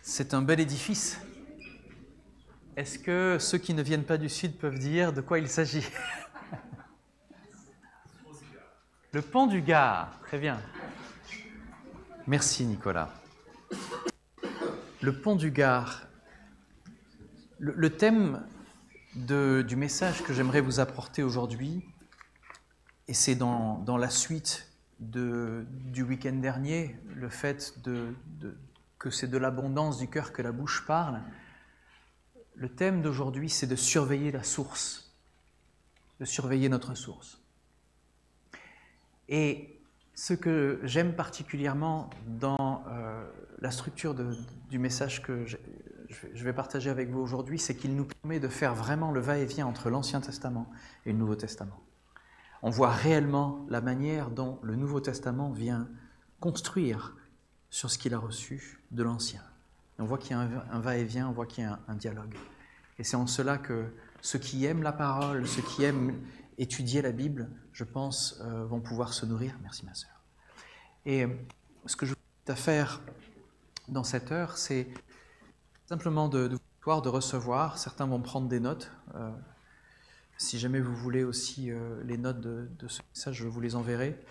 C'est un bel édifice. Est-ce que ceux qui ne viennent pas du Sud peuvent dire de quoi il s'agit? Le pont du Gard, très bien. Merci Nicolas. Le pont du Gard. Le thème du message que j'aimerais vous apporter aujourd'hui, et c'est dans la suite du week-end dernier, le fait que c'est de l'abondance du cœur que la bouche parle. Le thème d'aujourd'hui, c'est de surveiller la source, de surveiller notre source. Et ce que j'aime particulièrement dans la structure du message que je vais partager avec vous aujourd'hui, c'est qu'il nous permet de faire vraiment le va-et-vient entre l'Ancien Testament et le Nouveau Testament. On voit réellement la manière dont le Nouveau Testament vient construire sur ce qu'il a reçu de l'Ancien. On voit qu'il y a un va-et-vient, on voit qu'il y a un dialogue. Et c'est en cela que ceux qui aiment la parole, ceux qui aiment étudier la Bible, je pense, vont pouvoir se nourrir. Merci ma sœur. Et ce que je vous invite à faire dans cette heure, c'est simplement de recevoir. Certains vont prendre des notes. Si jamais vous voulez aussi les notes de ce message, je vous les enverrai.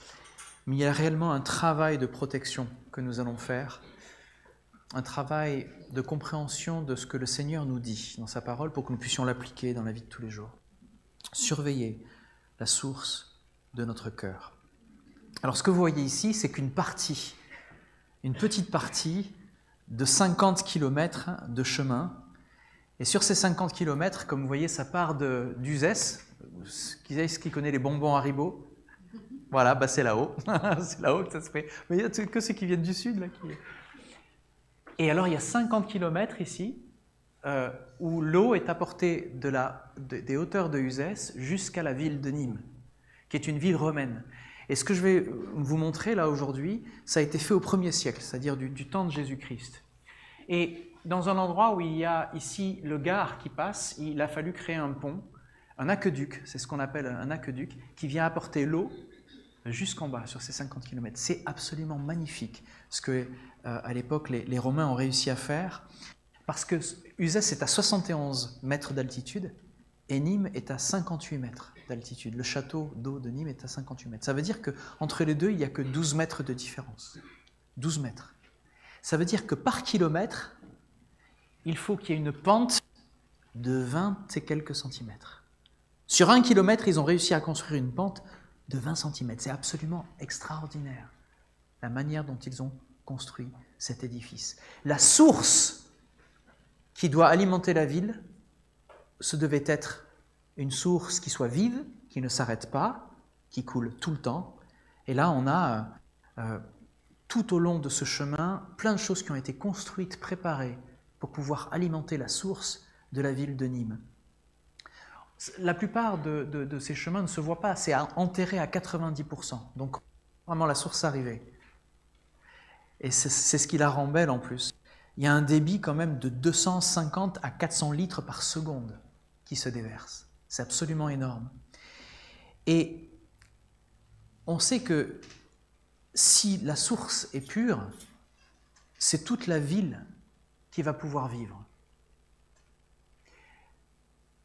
Mais il y a réellement un travail de protection que nous allons faire, un travail de compréhension de ce que le Seigneur nous dit dans sa parole pour que nous puissions l'appliquer dans la vie de tous les jours. Surveiller la source de notre cœur. Alors ce que vous voyez ici, c'est qu'une partie, une petite partie de 50 km de chemin. Et sur ces 50 km, comme vous voyez, ça part d'Uzès. Qui connaît les bonbons Haribo? Voilà, bah c'est là-haut. C'est là-haut que ça se fait. Mais il n'y a que ceux qui viennent du sud. Là, Et alors, il y a 50 km ici, où l'eau est apportée des hauteurs de Uzès jusqu'à la ville de Nîmes, qui est une ville romaine. Et ce que je vais vous montrer là aujourd'hui, ça a été fait au 1er siècle, c'est-à-dire du temps de Jésus-Christ. Et dans un endroit où il y a ici le Gard qui passe, il a fallu créer un pont, un aqueduc, c'est ce qu'on appelle un aqueduc, qui vient apporter l'eau jusqu'en bas, sur ces 50 km. C'est absolument magnifique ce que, à l'époque, les Romains ont réussi à faire, parce que Uzès est à 71 mètres d'altitude et Nîmes est à 58 mètres d'altitude. Le château d'eau de Nîmes est à 58 mètres. Ça veut dire qu'entre les deux, il n'y a que 12 mètres de différence. 12 mètres. Ça veut dire que par kilomètre, il faut qu'il y ait une pente de 20 et quelques centimètres. Sur 1 kilomètre, ils ont réussi à construire une pente de 20 cm. C'est absolument extraordinaire, la manière dont ils ont construit cet édifice. La source qui doit alimenter la ville, ce devait être une source qui soit vive, qui ne s'arrête pas, qui coule tout le temps. Et là, on a tout au long de ce chemin plein de choses qui ont été construites, préparées pour pouvoir alimenter la source de la ville de Nîmes. La plupart de ces chemins ne se voient pas, c'est enterré à 90%. Donc, vraiment, la source arrivée. Et c'est ce qui la rend belle en plus. Il y a un débit quand même de 250 à 400 litres par seconde qui se déverse. C'est absolument énorme. Et on sait que si la source est pure, c'est toute la ville qui va pouvoir vivre.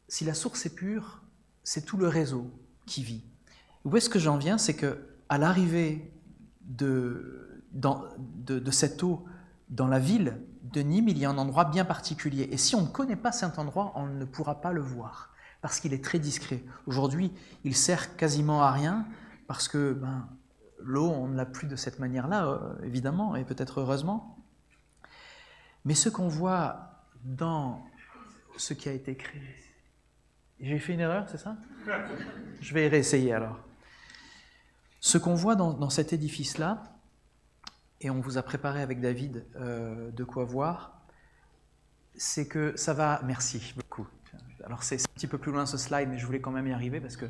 Si la source est pure, c'est tout le réseau qui vit. Où est-ce que j'en viens? C'est qu'à l'arrivée de cette eau dans la ville de Nîmes, il y a un endroit bien particulier. Et si on ne connaît pas cet endroit, on ne pourra pas le voir, parce qu'il est très discret. Aujourd'hui, il sert quasiment à rien, parce que l'eau, on ne l'a plus de cette manière-là, évidemment, et peut-être heureusement. Mais ce qu'on voit dans ce qui a été créé... J'ai fait une erreur, c'est ça? Je vais réessayer alors. Ce qu'on voit dans cet édifice-là, et on vous a préparé avec David de quoi voir, c'est que ça va... Merci beaucoup. Alors c'est un petit peu plus loin ce slide, mais je voulais quand même y arriver parce que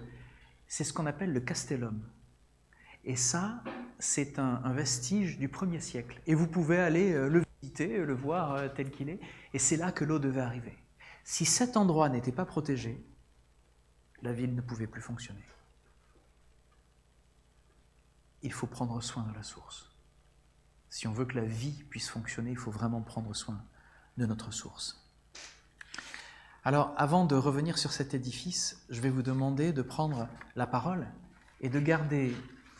c'est ce qu'on appelle le castellum. Et ça, c'est un vestige du 1er siècle. Et vous pouvez aller le visiter, le voir tel qu'il est. Et c'est là que l'eau devait arriver. Si cet endroit n'était pas protégé, la ville ne pouvait plus fonctionner. Il faut prendre soin de la source. Si on veut que la vie puisse fonctionner, il faut vraiment prendre soin de notre source. Alors, avant de revenir sur cet édifice, je vais vous demander de prendre la parole et de garder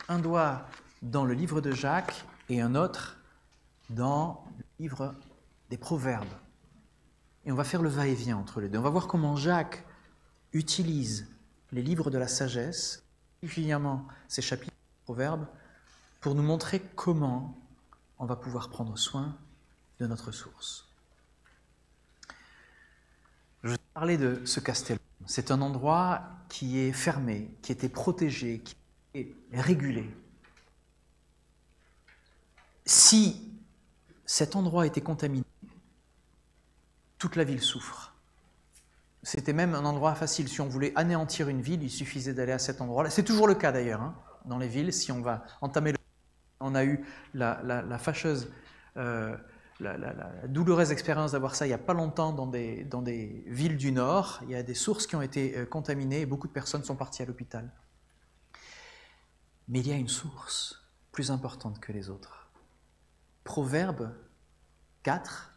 un doigt dans le livre de Jacques et un autre dans le livre des Proverbes. Et on va faire le va-et-vient entre les deux. On va voir comment Jacques utilise les livres de la sagesse, particulièrement ces chapitres des Proverbes, pour nous montrer comment on va pouvoir prendre soin de notre source. Je vais parler de ce castellum. C'est un endroit qui est fermé, qui était protégé, qui est régulé. Si cet endroit était contaminé, toute la ville souffre. C'était même un endroit facile. Si on voulait anéantir une ville, il suffisait d'aller à cet endroit-là. C'est toujours le cas d'ailleurs, dans les villes. Si on va entamer le... On a eu la fâcheuse, la douloureuse expérience d'avoir ça il n'y a pas longtemps dans des villes du Nord. Il y a des sources qui ont été contaminées et beaucoup de personnes sont parties à l'hôpital. Mais il y a une source plus importante que les autres. Proverbe 4,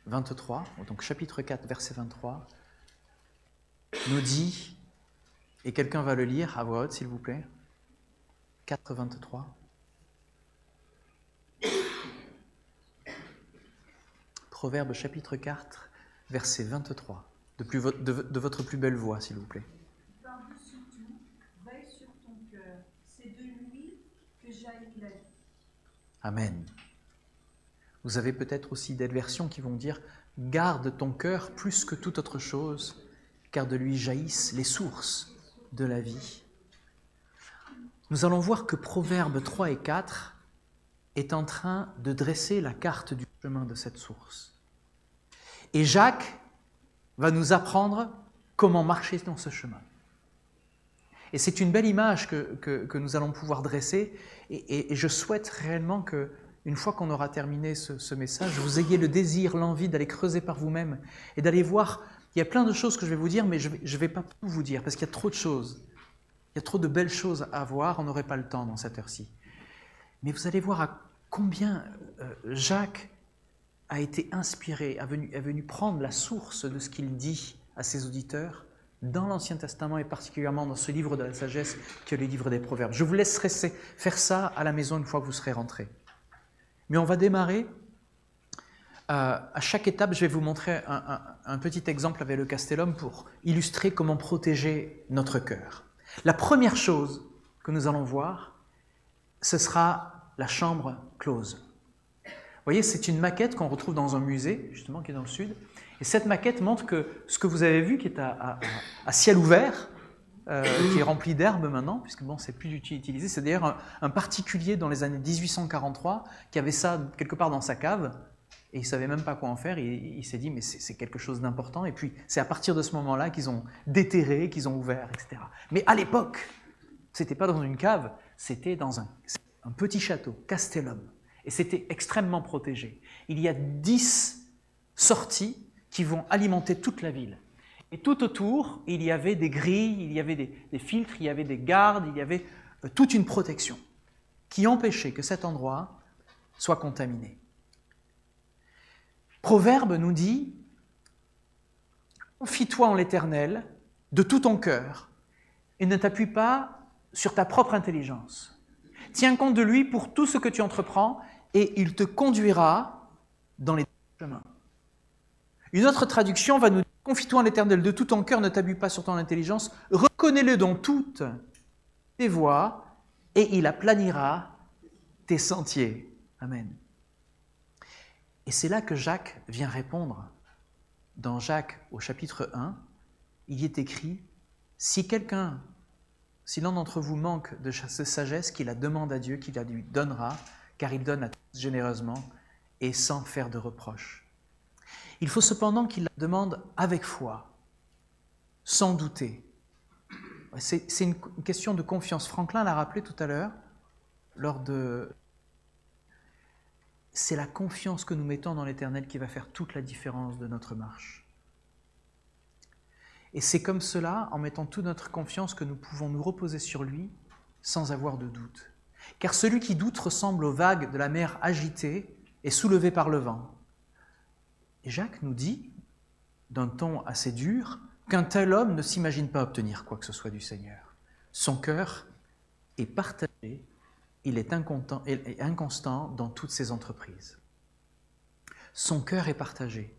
23, donc chapitre 4, verset 23, nous dit, et quelqu'un va le lire à voix haute s'il vous plaît, 4, 23. Proverbe chapitre 4, verset 23, de votre plus belle voix s'il vous plaît. Par-dessus tout, veille sur ton cœur, c'est de lui que jaillit la vie. Amen. Vous avez peut-être aussi des versions qui vont dire « Garde ton cœur plus que toute autre chose, car de lui jaillissent les sources de la vie. » Nous allons voir que Proverbes 3 et 4 est en train de dresser la carte du chemin de cette source. Et Jacques va nous apprendre comment marcher dans ce chemin. Et c'est une belle image que nous allons pouvoir dresser, et je souhaite réellement que, une fois qu'on aura terminé ce message, vous ayez le désir, l'envie d'aller creuser par vous-même et d'aller voir. Il y a plein de choses que je vais vous dire, mais je ne vais pas tout vous dire parce qu'il y a trop de choses. Il y a trop de belles choses à voir, on n'aurait pas le temps dans cette heure-ci. Mais vous allez voir à combien Jacques a été inspiré, est venu prendre la source de ce qu'il dit à ses auditeurs dans l'Ancien Testament et particulièrement dans ce livre de la sagesse qui est le livre des Proverbes. Je vous laisserai faire ça à la maison une fois que vous serez rentrés. Mais on va démarrer. À chaque étape, je vais vous montrer un petit exemple avec le castellum pour illustrer comment protéger notre cœur. La première chose que nous allons voir, ce sera la chambre close. Vous voyez, c'est une maquette qu'on retrouve dans un musée, justement, qui est dans le sud. Et cette maquette montre que ce que vous avez vu, qui est à ciel ouvert, qui est rempli d'herbe maintenant, puisque bon, c'est plus utilisé. C'est d'ailleurs un particulier dans les années 1843 qui avait ça quelque part dans sa cave et il ne savait même pas quoi en faire. Il s'est dit, mais c'est quelque chose d'important. Et puis, c'est à partir de ce moment-là qu'ils ont déterré, qu'ils ont ouvert, etc. Mais à l'époque, ce n'était pas dans une cave, c'était dans un petit château, castellum. Et c'était extrêmement protégé. Il y a 10 sorties qui vont alimenter toute la ville. Et tout autour, il y avait des grilles, il y avait des filtres, il y avait des gardes, il y avait toute une protection qui empêchait que cet endroit soit contaminé. Proverbe nous dit « Confie-toi en l'Éternel de tout ton cœur et ne t'appuie pas sur ta propre intelligence. Tiens compte de lui pour tout ce que tu entreprends et il te conduira dans les chemins. » Une autre traduction va nous dire « Confie-toi en l'Éternel de tout ton cœur, ne t'appuie pas sur ton intelligence, reconnais-le dans toutes tes voies et il aplanira tes sentiers. » Amen. Et c'est là que Jacques vient répondre. Dans Jacques, au chapitre 1, il y est écrit « Si l'un d'entre vous manque de sagesse, qu'il la demande à Dieu, qu'il la lui donnera, car il donne à tous généreusement et sans faire de reproche. » Il faut cependant qu'il la demande avec foi, sans douter. C'est une question de confiance. Franklin l'a rappelé tout à l'heure, c'est la confiance que nous mettons dans l'Éternel qui va faire toute la différence de notre marche. Et c'est comme cela, en mettant toute notre confiance, que nous pouvons nous reposer sur lui sans avoir de doute. Car celui qui doute ressemble aux vagues de la mer agitée et soulevée par le vent. Et Jacques nous dit, d'un ton assez dur, qu'un tel homme ne s'imagine pas obtenir quoi que ce soit du Seigneur. Son cœur est partagé, il est inconstant dans toutes ses entreprises. Son cœur est partagé.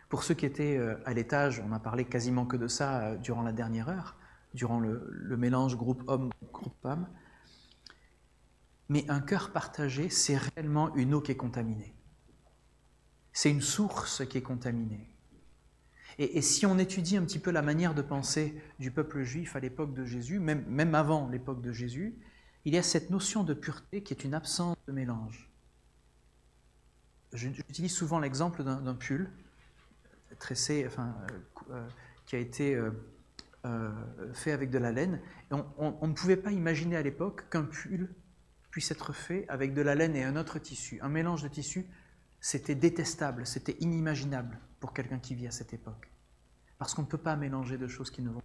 Pour ceux qui étaient à l'étage, on n'a parlé quasiment que de ça durant la dernière heure, durant le mélange groupe homme, groupe femme. Mais un cœur partagé, c'est réellement une eau qui est contaminée. C'est une source qui est contaminée. Et si on étudie un petit peu la manière de penser du peuple juif à l'époque de Jésus, même avant l'époque de Jésus, il y a cette notion de pureté qui est une absence de mélange. J'utilise souvent l'exemple d'un pull tressé, qui a été fait avec de la laine. Et on ne pouvait pas imaginer à l'époque qu'un pull puisse être fait avec de la laine et un autre tissu. Un mélange de tissus, c'était détestable, c'était inimaginable pour quelqu'un qui vit à cette époque. Parce qu'on ne peut pas mélanger deux choses qui ne vont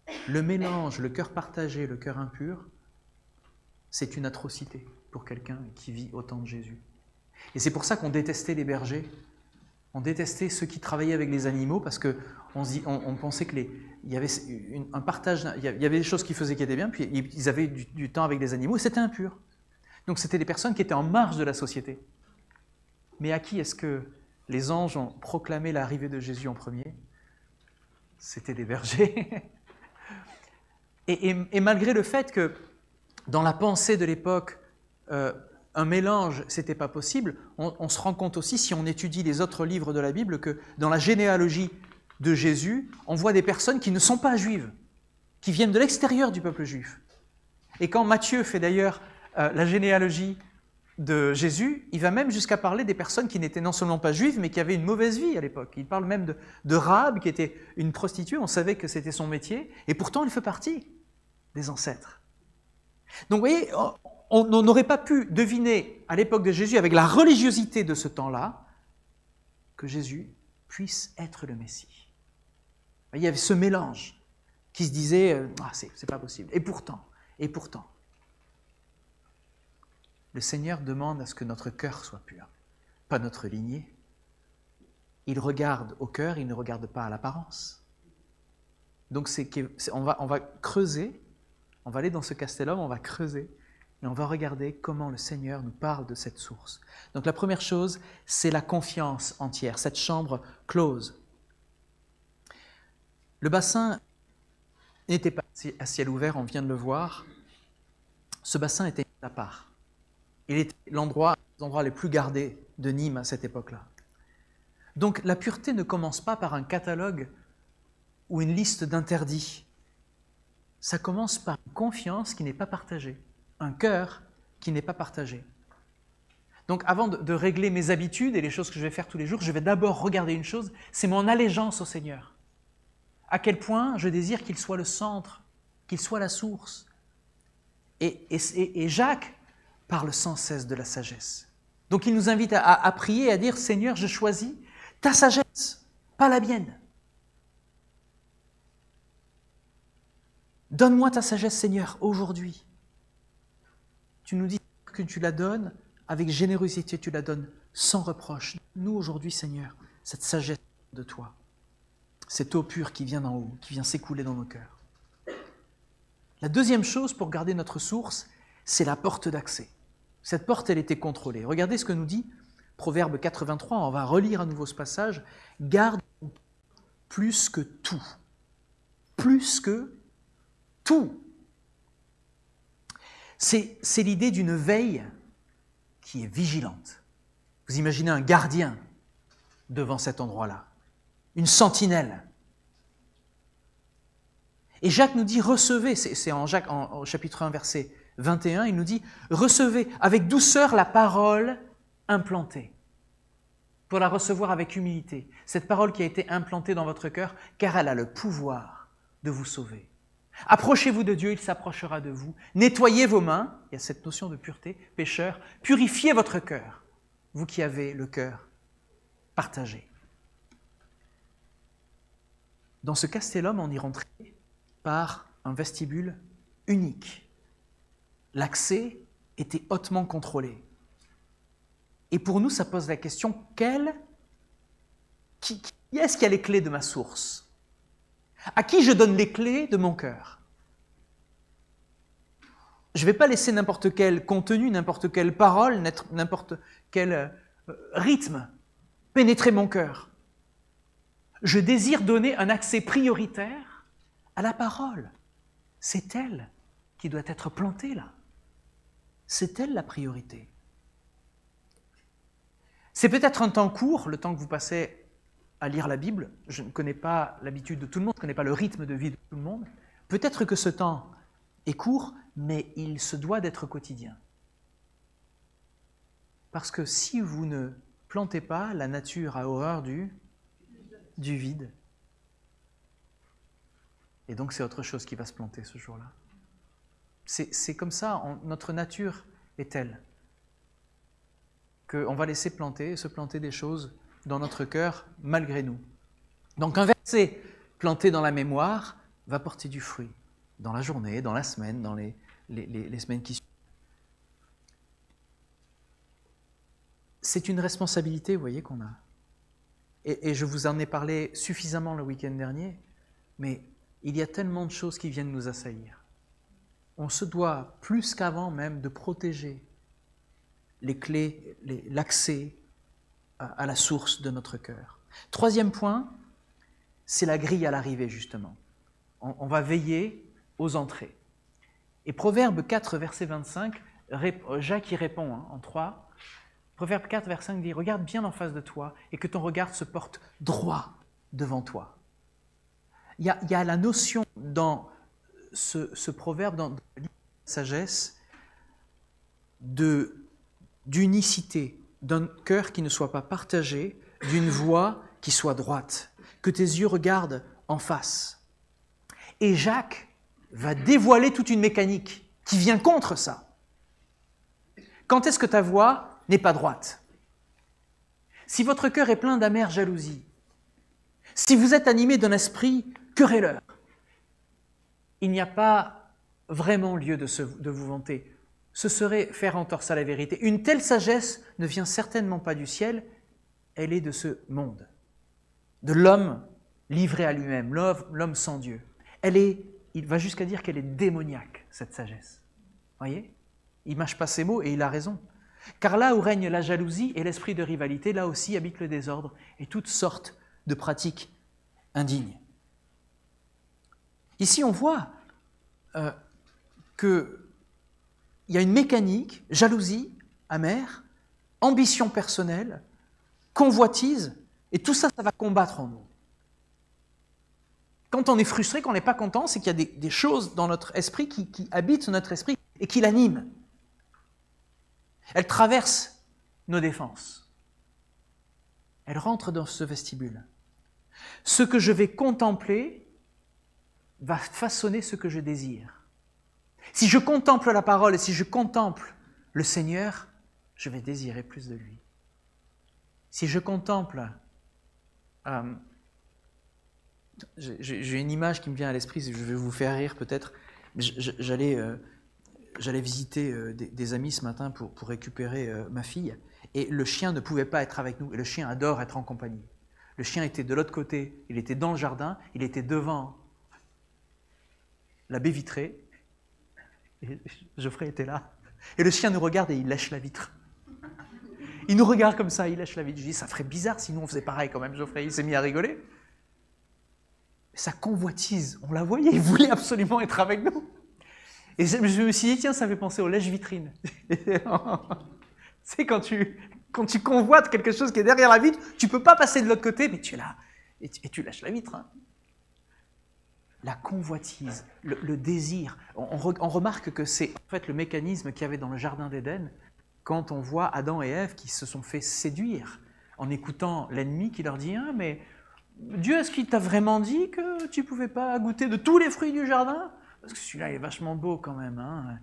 pas. Le mélange, le cœur partagé, le cœur impur, c'est une atrocité pour quelqu'un qui vit au temps de Jésus. Et c'est pour ça qu'on détestait les bergers, on détestait ceux qui travaillaient avec les animaux, parce qu'on pensait qu'il y avait un partage, il y avait des choses qu'ils faisaient qui étaient bien, puis ils avaient du temps avec les animaux, et c'était impur. Donc c'était des personnes qui étaient en marge de la société. Mais à qui est-ce que les anges ont proclamé l'arrivée de Jésus en premier? C'était des bergers. Et malgré le fait que dans la pensée de l'époque, un mélange, ce n'était pas possible, on se rend compte aussi, si on étudie les autres livres de la Bible, que dans la généalogie de Jésus, on voit des personnes qui ne sont pas juives, qui viennent de l'extérieur du peuple juif. Et quand Matthieu fait d'ailleurs la généalogie de Jésus, il va même jusqu'à parler des personnes qui n'étaient non seulement pas juives, mais qui avaient une mauvaise vie à l'époque. Il parle même de Rahab, qui était une prostituée, on savait que c'était son métier, et pourtant elle fait partie des ancêtres. Donc vous voyez, on n'aurait pas pu deviner à l'époque de Jésus, avec la religiosité de ce temps-là, que Jésus puisse être le Messie. Il y avait ce mélange qui se disait « c'est pas possible ». Et pourtant, le Seigneur demande à ce que notre cœur soit pur, pas notre lignée. Il regarde au cœur, il ne regarde pas à l'apparence. Donc on va creuser, on va aller dans ce castellum, on va creuser, et on va regarder comment le Seigneur nous parle de cette source. Donc la première chose, c'est la confiance entière, cette chambre close. Le bassin n'était pas à ciel ouvert, on vient de le voir. Ce bassin était à part. Il était l'endroit les plus gardés de Nîmes à cette époque-là. Donc la pureté ne commence pas par un catalogue ou une liste d'interdits. Ça commence par une confiance qui n'est pas partagée, un cœur qui n'est pas partagé. Donc avant de régler mes habitudes et les choses que je vais faire tous les jours, je vais d'abord regarder une chose, c'est mon allégeance au Seigneur. À quel point je désire qu'il soit le centre, qu'il soit la source. Et Jacques parle sans cesse de la sagesse. Donc il nous invite à prier, à dire « Seigneur, je choisis ta sagesse, pas la mienne. Donne-moi ta sagesse, Seigneur, aujourd'hui. » Tu nous dis que tu la donnes avec générosité, tu la donnes sans reproche. Nous, aujourd'hui, Seigneur, cette sagesse de toi, cette eau pure qui vient d'en haut, qui vient s'écouler dans nos cœurs. La deuxième chose pour garder notre source, c'est la porte d'accès. Cette porte, elle était contrôlée. Regardez ce que nous dit Proverbe 83, on va relire à nouveau ce passage. « Garde plus que tout. » Plus que tout. C'est l'idée d'une veille qui est vigilante. Vous imaginez un gardien devant cet endroit-là, une sentinelle. Et Jacques nous dit « recevez », c'est en Jacques, au chapitre 1, verset 21, il nous dit « recevez avec douceur la parole implantée » pour la recevoir avec humilité. Cette parole qui a été implantée dans votre cœur, car elle a le pouvoir de vous sauver. Approchez-vous de Dieu, il s'approchera de vous. Nettoyez vos mains, il y a cette notion de pureté, pécheurs, purifiez votre cœur, vous qui avez le cœur partagé. Dans ce castellum, on y rentrait par un vestibule unique. L'accès était hautement contrôlé. Et pour nous, ça pose la question, qui est-ce qui a les clés de ma source? À qui je donne les clés de mon cœur? Je ne vais pas laisser n'importe quel contenu, n'importe quelle parole, n'importe quel rythme pénétrer mon cœur. Je désire donner un accès prioritaire à la parole. C'est elle qui doit être plantée là. C'est elle la priorité. C'est peut-être un temps court, le temps que vous passez à lire la Bible. Je ne connais pas l'habitude de tout le monde, je ne connais pas le rythme de vie de tout le monde. Peut-être que ce temps est court, mais il se doit d'être quotidien. Parce que si vous ne plantez pas, la nature a horreur du vide. Et donc c'est autre chose qui va se planter ce jour-là. C'est comme ça, notre nature est telle qu'on va laisser se planter des choses dans notre cœur malgré nous. Donc un verset planté dans la mémoire va porter du fruit dans la journée, dans la semaine, dans les semaines qui suivent. C'est une responsabilité, vous voyez, qu'on a. Et je vous en ai parlé suffisamment le week-end dernier, mais il y a tellement de choses qui viennent nous assaillir. On se doit, plus qu'avant même, de protéger les clés, l'accès à la source de notre cœur. Troisième point, c'est la grille à l'arrivée, justement. On va veiller aux entrées. Et Proverbe 4, verset 25, Jacques y répond en 3. Proverbe 4, verset 5 dit « Regarde bien en face de toi et que ton regard se porte droit devant toi. » Il y a la notion dans ce proverbe, dans la sagesse, d'unicité, d'un cœur qui ne soit pas partagé, d'une voix qui soit droite, que tes yeux regardent en face. Et Jacques va dévoiler toute une mécanique qui vient contre ça. Quand est-ce que ta voix n'est pas droite? Si votre cœur est plein d'amère jalousie, si vous êtes animé d'un esprit querelleur, il n'y a pas vraiment lieu de vous vanter. Ce serait faire entorse à la vérité. Une telle sagesse ne vient certainement pas du ciel, elle est de ce monde, de l'homme livré à lui-même, l'homme sans Dieu. Il va jusqu'à dire qu'elle est démoniaque, cette sagesse. Voyez? Il ne mâche pas ses mots et il a raison. Car là où règne la jalousie et l'esprit de rivalité, là aussi habite le désordre et toutes sortes de pratiques indignes. Ici, on voit qu'il y a une mécanique, jalousie amère, ambition personnelle, convoitise, et tout ça, ça va combattre en nous. Quand on est frustré, quand on n'est pas content, c'est qu'il y a des choses dans notre esprit qui habitent notre esprit et qui l'animent. Elles traversent nos défenses. Elles rentrent dans ce vestibule. Ce que je vais contempler va façonner ce que je désire. Si je contemple la parole et si je contemple le Seigneur, je vais désirer plus de lui. Si je contemple... j'ai une image qui me vient à l'esprit, je vais vous faire rire peut-être. J'allais visiter des amis ce matin pour récupérer ma fille, et le chien ne pouvait pas être avec nous, et le chien adore être en compagnie. Le chien était de l'autre côté, il était dans le jardin, il était devant la baie vitrée, et Geoffrey était là, et le chien nous regarde et il lèche la vitre. Il nous regarde comme ça, il lèche la vitre. Je dis, ça ferait bizarre si nous on faisait pareil quand même, Geoffrey, il s'est mis à rigoler. Sa convoitise, on la voyait, il voulait absolument être avec nous. Et je me suis dit, tiens, ça me fait penser au lèche-vitrine. C'est quand tu convoites quelque chose qui est derrière la vitre, tu ne peux pas passer de l'autre côté, mais tu es là, et tu lâches la vitre. Hein. La convoitise, le désir. On remarque que c'est en fait le mécanisme qu'il y avait dans le jardin d'Éden, quand on voit Adam et Ève qui se sont fait séduire en écoutant l'ennemi qui leur dit « Ah, mais Dieu, est-ce qu'il t'a vraiment dit que tu ne pouvais pas goûter de tous les fruits du jardin ? Parce que celui-là est vachement beau quand même. Hein. »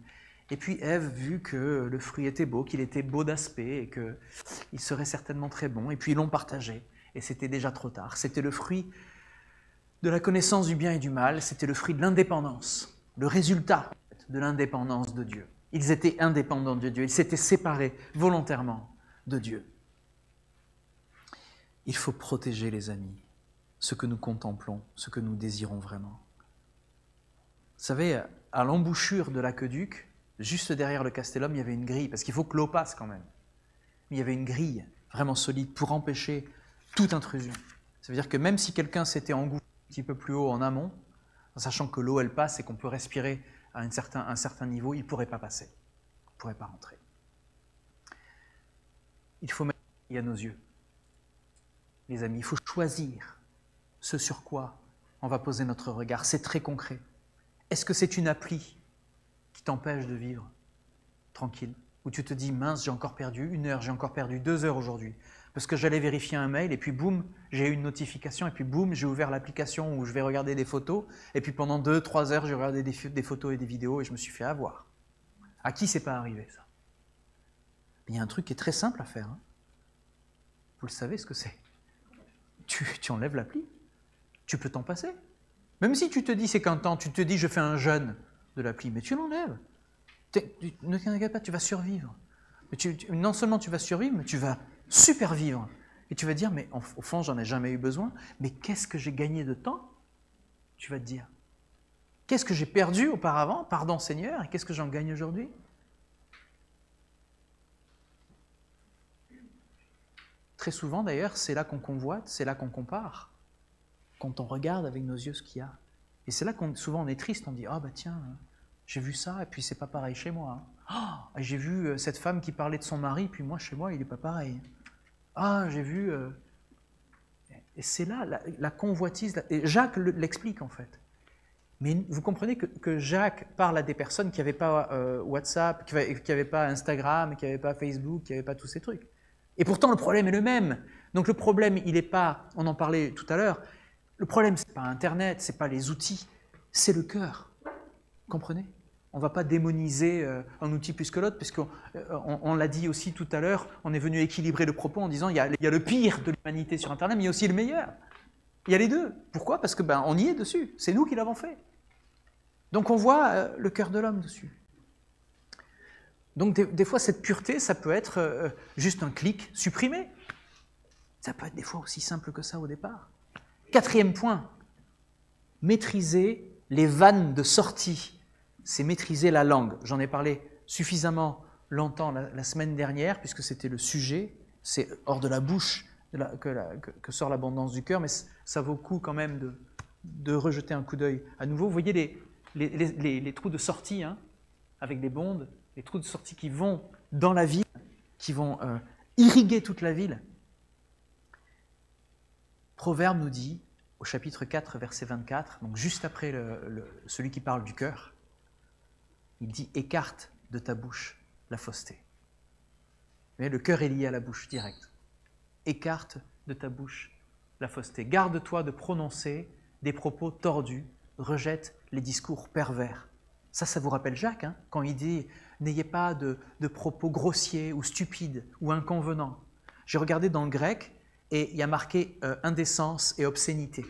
Et puis Ève, vu que le fruit était beau, qu'il était beau d'aspect et qu'il serait certainement très bon, et puis ils l'ont partagé. Et c'était déjà trop tard. C'était le fruit de la connaissance du bien et du mal, c'était le fruit de l'indépendance, le résultat de l'indépendance de Dieu. Ils étaient indépendants de Dieu, ils s'étaient séparés volontairement de Dieu. Il faut protéger, les amis, ce que nous contemplons, ce que nous désirons vraiment. Vous savez, à l'embouchure de l'aqueduc, juste derrière le Castellum, il y avait une grille, parce qu'il faut que l'eau passe quand même. Mais il y avait une grille vraiment solide pour empêcher toute intrusion. Ça veut dire que même si quelqu'un s'était engouffré un petit peu plus haut en amont, en sachant que l'eau elle passe et qu'on peut respirer à un certain niveau, il ne pourrait pas passer, il ne pourrait pas rentrer. Il faut mettre à nos yeux, les amis, il faut choisir ce sur quoi on va poser notre regard. C'est très concret. Est-ce que c'est une appli qui t'empêche de vivre tranquille, où tu te dis, mince, j'ai encore perdu 1 heure, j'ai encore perdu 2 heures aujourd'hui, parce que j'allais vérifier un mail, et puis boum, j'ai eu une notification, et puis boum, j'ai ouvert l'application où je vais regarder des photos, et puis pendant 2-3 heures, j'ai regardé des photos et des vidéos, et je me suis fait avoir. À qui c'est pas arrivé, ça? Il y a un truc qui est très simple à faire. Hein. Vous le savez ce que c'est. Tu enlèves l'appli, tu peux t'en passer. Même si tu te dis c'est qu'un temps, tu te dis je fais un jeûne de l'appli, mais tu l'enlèves. Ne t'inquiète pas, tu vas survivre. Mais non seulement tu vas survivre, mais tu vas super vivre. Et tu vas dire, mais au fond, j'en ai jamais eu besoin, mais qu'est-ce que j'ai gagné de temps? Tu vas te dire. Qu'est-ce que j'ai perdu auparavant? Pardon Seigneur, et qu'est-ce que j'en gagne aujourd'hui? Très souvent d'ailleurs, c'est là qu'on convoite, c'est là qu'on compare. Quand on regarde avec nos yeux ce qu'il y a. Et c'est là qu'on souvent on est triste, on dit « Ah bah tiens, j'ai vu ça et puis c'est pas pareil chez moi. Ah, j'ai vu cette femme qui parlait de son mari, puis moi chez moi il n'est pas pareil. Ah, j'ai vu... Et c'est là la convoitise. Et Jacques l'explique en fait. Mais vous comprenez que Jacques parle à des personnes qui n'avaient pas WhatsApp, qui n'avaient pas Instagram, qui n'avaient pas Facebook, qui n'avaient pas tous ces trucs. Et pourtant le problème est le même. Donc le problème, il n'est pas, on en parlait tout à l'heure, le problème, ce n'est pas Internet, ce n'est pas les outils, c'est le cœur. Vous comprenez? On ne va pas démoniser un outil plus que l'autre, puisqu'on l'a dit aussi tout à l'heure, on est venu équilibrer le propos en disant il y a le pire de l'humanité sur Internet, mais il y a aussi le meilleur. Il y a les deux. Pourquoi? Parce que on y est dessus, c'est nous qui l'avons fait. Donc on voit le cœur de l'homme dessus. Donc des fois, cette pureté, ça peut être juste un clic supprimé. Ça peut être des fois aussi simple que ça au départ. 4e point, maîtriser les vannes de sortie. C'est maîtriser la langue. J'en ai parlé suffisamment longtemps la semaine dernière, puisque c'était le sujet. C'est hors de la bouche que sort l'abondance du cœur, mais ça vaut le coup quand même de rejeter un coup d'œil à nouveau. Vous voyez les trous de sortie, hein, avec des bondes, les trous de sortie qui vont dans la ville, qui vont irriguer toute la ville. Proverbe nous dit, au chapitre 4, verset 24, donc juste après celui qui parle du cœur, il dit « Écarte de ta bouche la fausseté ». Mais le cœur est lié à la bouche, direct. « Écarte de ta bouche la fausseté ». Garde-toi de prononcer des propos tordus, rejette les discours pervers. Ça vous rappelle Jacques, hein, quand il dit « N'ayez pas de propos grossiers ou stupides ou inconvenants ». J'ai regardé dans le grec, et il y a marqué indécence et obscénité.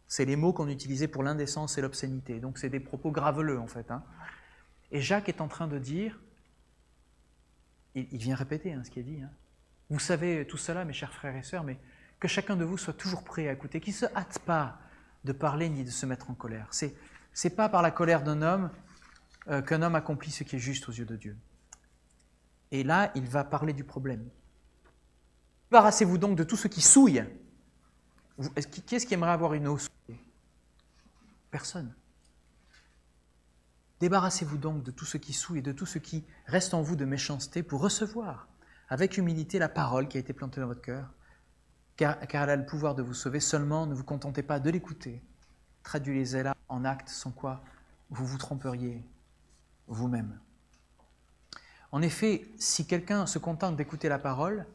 C'est les mots qu'on utilisait pour l'indécence et l'obscénité. Donc c'est des propos graveleux en fait. Hein. Et Jacques est en train de dire, il vient répéter ce qu'il dit. Hein. Vous savez tout cela, mes chers frères et sœurs, mais que chacun de vous soit toujours prêt à écouter, qu'il ne se hâte pas de parler ni de se mettre en colère. C'est pas par la colère d'un homme qu'un homme accomplit ce qui est juste aux yeux de Dieu. Et là, il va parler du problème. Débarrassez-vous donc de tout ce qui souille. Qui est-ce qui aimerait avoir une eau souillée? Personne. Débarrassez-vous donc de tout ce qui souille et de tout ce qui reste en vous de méchanceté pour recevoir avec humilité la parole qui a été plantée dans votre cœur, car elle a le pouvoir de vous sauver. Seulement, ne vous contentez pas de l'écouter. Traduisez-la en actes, sans quoi vous vous tromperiez vous-même. En effet, si quelqu'un se contente d'écouter la parole,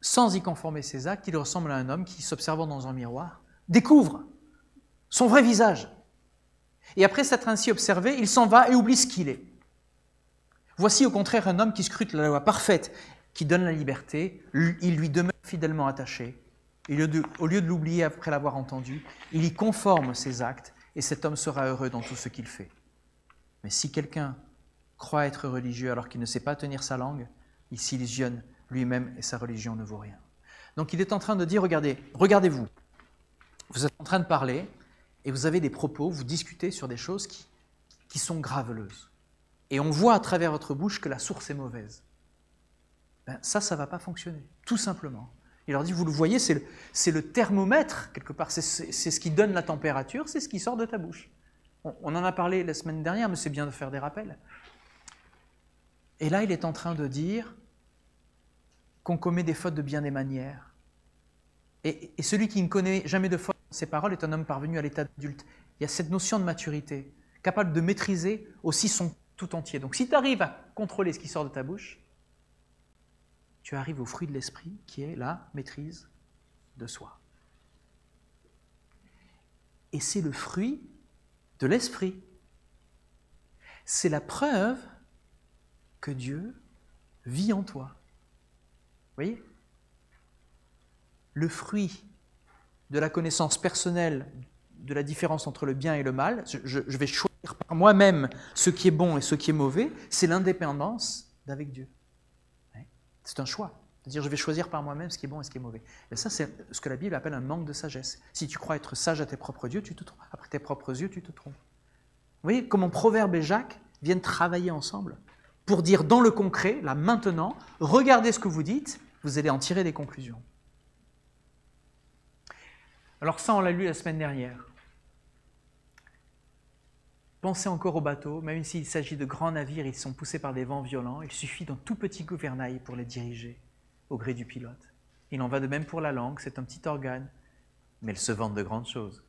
sans y conformer ses actes, il ressemble à un homme qui, s'observant dans un miroir, découvre son vrai visage. Et après s'être ainsi observé, il s'en va et oublie ce qu'il est. Voici au contraire un homme qui scrute la loi parfaite, qui donne la liberté, il lui demeure fidèlement attaché. Au lieu de l'oublier après l'avoir entendu, il y conforme ses actes, et cet homme sera heureux dans tout ce qu'il fait. Mais si quelqu'un croit être religieux alors qu'il ne sait pas tenir sa langue, il s'illusionne lui-même et sa religion ne vaut rien. Donc il est en train de dire, regardez-vous, vous êtes en train de parler et vous avez des propos, vous discutez sur des choses qui sont graveleuses. Et on voit à travers votre bouche que la source est mauvaise. Ben, ça ne va pas fonctionner, tout simplement. Il leur dit, vous le voyez, c'est le thermomètre, quelque part, c'est ce qui donne la température, c'est ce qui sort de ta bouche. On en a parlé la semaine dernière, mais c'est bien de faire des rappels. Et là, il est en train de dire qu'on commet des fautes de bien des manières. Et celui qui ne connaît jamais de faute dans ses paroles est un homme parvenu à l'état d'adulte. Il y a cette notion de maturité, capable de maîtriser aussi son tout entier. Donc si tu arrives à contrôler ce qui sort de ta bouche, tu arrives au fruit de l'esprit qui est la maîtrise de soi. Et c'est le fruit de l'esprit. C'est la preuve que Dieu vit en toi. Vous voyez ? Le fruit de la connaissance personnelle de la différence entre le bien et le mal, je vais choisir par moi-même ce qui est bon et ce qui est mauvais, c'est l'indépendance d'avec Dieu. C'est un choix. C'est-à-dire, je vais choisir par moi-même ce qui est bon et ce qui est mauvais. Et ça, c'est ce que la Bible appelle un manque de sagesse. Si tu crois être sage à tes propres yeux, tu te trompes. Après tes propres yeux, tu te trompes. Vous voyez comment Proverbe et Jacques viennent travailler ensemble pour dire dans le concret, là, maintenant, regardez ce que vous dites, vous allez en tirer des conclusions. Alors ça, on l'a lu la semaine dernière. Pensez encore aux bateaux, même s'il s'agit de grands navires, ils sont poussés par des vents violents, il suffit d'un tout petit gouvernail pour les diriger au gré du pilote. Il en va de même pour la langue, c'est un petit organe, mais elle se vante de grandes choses.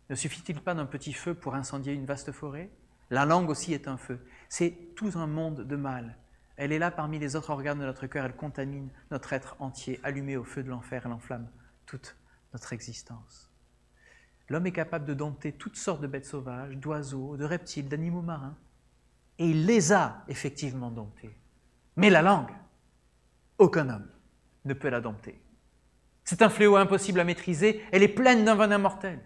Ne suffit-il pas d'un petit feu pour incendier une vaste forêt ? La langue aussi est un feu. C'est tout un monde de mal. Elle est là parmi les autres organes de notre cœur, elle contamine notre être entier, allumé au feu de l'enfer, elle enflamme toute notre existence. L'homme est capable de dompter toutes sortes de bêtes sauvages, d'oiseaux, de reptiles, d'animaux marins. Et il les a effectivement domptés. Mais la langue, aucun homme ne peut la dompter. C'est un fléau impossible à maîtriser, elle est pleine d'un venin mortel.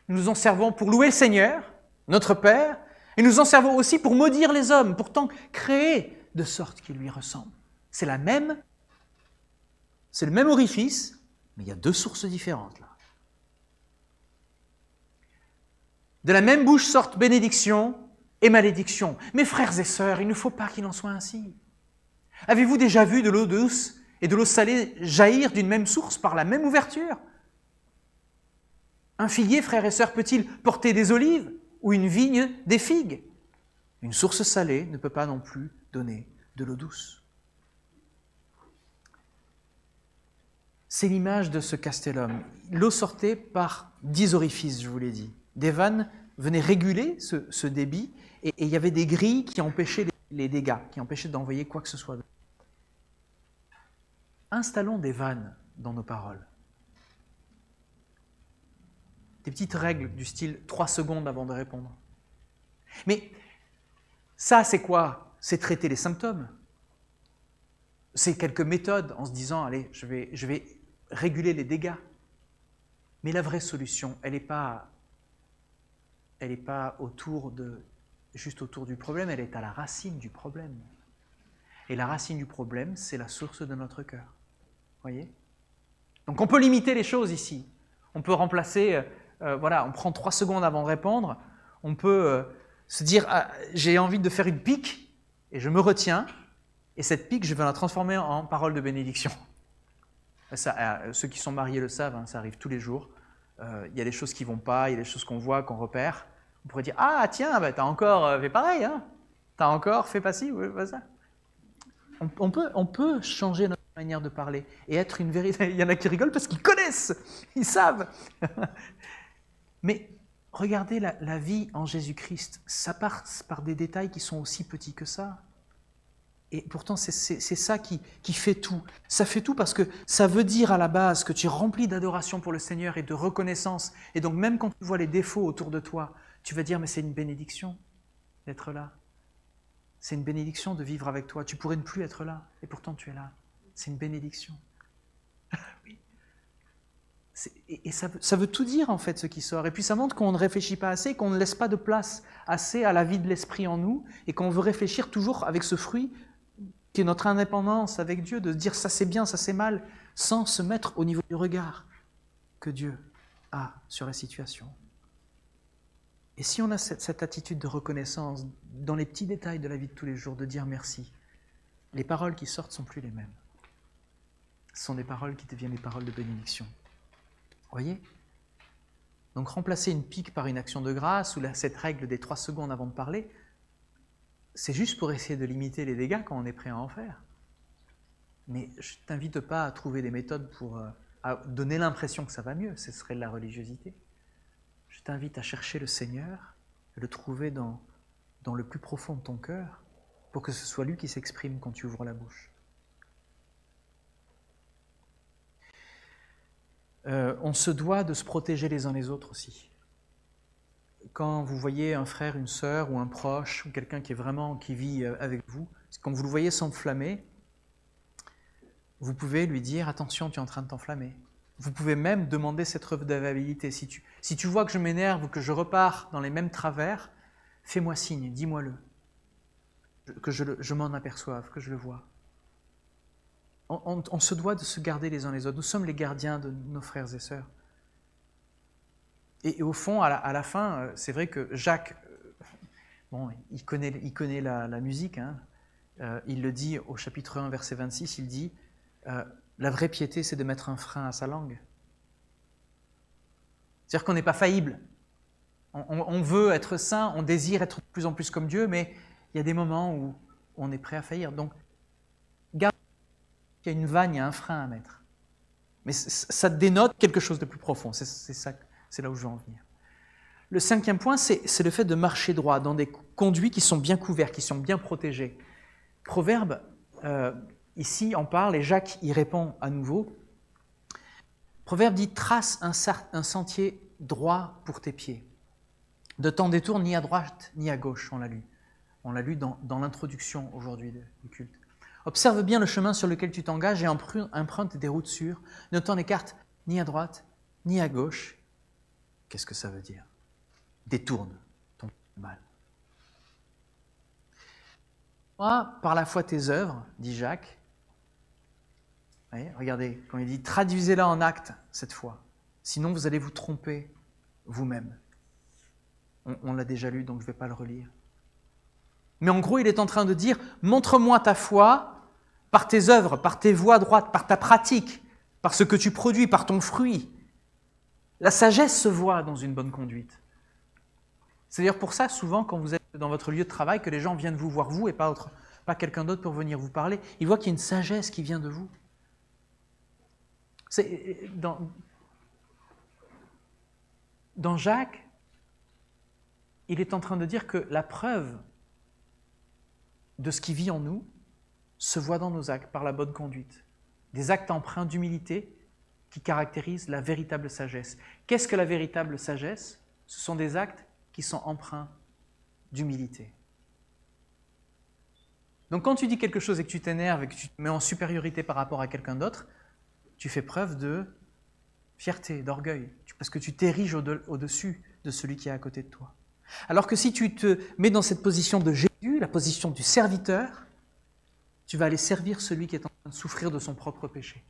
Nous nous en servons pour louer le Seigneur, notre Père, et nous en servons aussi pour maudire les hommes, pourtant créés de sorte qu'ils lui ressemblent. C'est le même orifice, mais il y a deux sources différentes là. De la même bouche sortent bénédiction et malédiction. Mes frères et sœurs, il ne faut pas qu'il en soit ainsi. Avez-vous déjà vu de l'eau douce et de l'eau salée jaillir d'une même source par la même ouverture ? Un figuier, frères et sœurs, peut-il porter des olives ou une vigne des figues ? Une source salée ne peut pas non plus donner de l'eau douce. C'est l'image de ce castellum. L'eau sortait par 10 orifices, je vous l'ai dit. Des vannes venaient réguler ce débit et il y avait des grilles qui empêchaient les dégâts, qui empêchaient d'envoyer quoi que ce soit. Installons des vannes dans nos paroles. Des petites règles du style 3 secondes avant de répondre. Mais ça, c'est quoi ? C'est traiter les symptômes. C'est quelques méthodes en se disant, allez, je vais réguler les dégâts. Mais la vraie solution, elle n'est pas juste autour du problème, elle est à la racine du problème. Et la racine du problème, c'est la source de notre cœur. Voyez ? Donc on peut limiter les choses ici. On peut remplacer, on prend 3 secondes avant de répondre, on peut se dire, j'ai envie de faire une pique, et je me retiens, et cette pique, je vais la transformer en parole de bénédiction. Ça, ceux qui sont mariés le savent, hein, ça arrive tous les jours. Il y a des choses qui ne vont pas, il y a des choses qu'on voit, qu'on repère. On pourrait dire, ah tiens, t'as encore fait pareil, hein, t'as encore fait pas ci, ou pas ça. On peut changer notre manière de parler et être une véritable... Il y en a qui rigolent parce qu'ils connaissent, ils savent. Mais regardez la vie en Jésus-Christ, ça passe par des détails qui sont aussi petits que ça. Et pourtant, c'est ça qui fait tout. Ça fait tout parce que ça veut dire à la base que tu es rempli d'adoration pour le Seigneur et de reconnaissance. Et donc même quand tu vois les défauts autour de toi, tu vas dire, mais c'est une bénédiction d'être là. C'est une bénédiction de vivre avec toi. Tu pourrais ne plus être là, et pourtant tu es là. C'est une bénédiction. Oui. Et ça veut tout dire, en fait, ce qui sort. Et puis ça montre qu'on ne réfléchit pas assez, qu'on ne laisse pas de place assez à la vie de l'esprit en nous, et qu'on veut réfléchir toujours avec ce fruit qui est notre indépendance avec Dieu, de dire ça c'est bien, ça c'est mal, sans se mettre au niveau du regard que Dieu a sur la situation. Et si on a cette attitude de reconnaissance dans les petits détails de la vie de tous les jours, de dire merci, les paroles qui sortent ne sont plus les mêmes. Ce sont des paroles qui deviennent des paroles de bénédiction. Voyez ? Donc remplacer une pique par une action de grâce, ou cette règle des 3 secondes avant de parler, c'est juste pour essayer de limiter les dégâts quand on est prêt à en faire. Mais je ne t'invite pas à trouver des méthodes pour à donner l'impression que ça va mieux, ce serait de la religiosité. Je t'invite à chercher le Seigneur, à le trouver dans le plus profond de ton cœur, pour que ce soit lui qui s'exprime quand tu ouvres la bouche. On se doit de se protéger les uns les autres aussi. Quand vous voyez un frère, une sœur, ou un proche, ou quelqu'un qui vit avec vous, quand vous le voyez s'enflammer, vous pouvez lui dire « Attention, tu es en train de t'enflammer ». Vous pouvez même demander cette redevabilité. Si tu vois que je m'énerve ou que je repars dans les mêmes travers, fais-moi signe, dis-moi-le, que je m'en aperçoive, que je le vois. On se doit de se garder les uns les autres. Nous sommes les gardiens de nos frères et sœurs. Et au fond, à la fin, c'est vrai que Jacques, il connaît la musique, hein. Il le dit au chapitre 1, verset 26, il dit la vraie piété, c'est de mettre un frein à sa langue. C'est-à-dire qu'on n'est pas faillible. On veut être saint, on désire être de plus en plus comme Dieu, mais il y a des moments où on est prêt à faillir. Donc, garde qu'il y a une vanne, il y a un frein à mettre. Mais ça dénote quelque chose de plus profond. C'est là où je veux en venir. Le 5e point, c'est le fait de marcher droit dans des conduits qui sont bien couverts, qui sont bien protégés. Proverbe, ici, en parle, et Jacques y répond à nouveau. Proverbe dit « Trace un sentier droit pour tes pieds. Ne t'en détourne ni à droite ni à gauche », on l'a lu. On l'a lu dans l'introduction aujourd'hui du culte. « Observe bien le chemin sur lequel tu t'engages et emprunte des routes sûres. Ne t'en écarte ni à droite ni à gauche. » Qu'est-ce que ça veut dire ? Détourne ton mal. « Moi, par la foi tes œuvres, dit Jacques. » Regardez, quand il dit « traduisez-la en actes cette fois, sinon vous allez vous tromper vous-même. » On l'a déjà lu, donc je ne vais pas le relire. Mais en gros, il est en train de dire « montre-moi ta foi par tes œuvres, par tes voies droites, par ta pratique, par ce que tu produis, par ton fruit. » La sagesse se voit dans une bonne conduite. C'est d'ailleurs pour ça, souvent, quand vous êtes dans votre lieu de travail, que les gens viennent vous voir vous et pas quelqu'un d'autre pour venir vous parler. Ils voient qu'il y a une sagesse qui vient de vous. Dans Jacques, il est en train de dire que la preuve de ce qui vit en nous se voit dans nos actes, par la bonne conduite. Des actes empreints d'humilité qui caractérisent la véritable sagesse. Qu'est-ce que la véritable sagesse ? Ce sont des actes qui sont empreints d'humilité. Donc quand tu dis quelque chose et que tu t'énerves et que tu te mets en supériorité par rapport à quelqu'un d'autre, tu fais preuve de fierté, d'orgueil, parce que tu t'ériges au-dessus de celui qui est à côté de toi. Alors que si tu te mets dans cette position de Jésus, la position du serviteur, tu vas aller servir celui qui est en train de souffrir de son propre péché.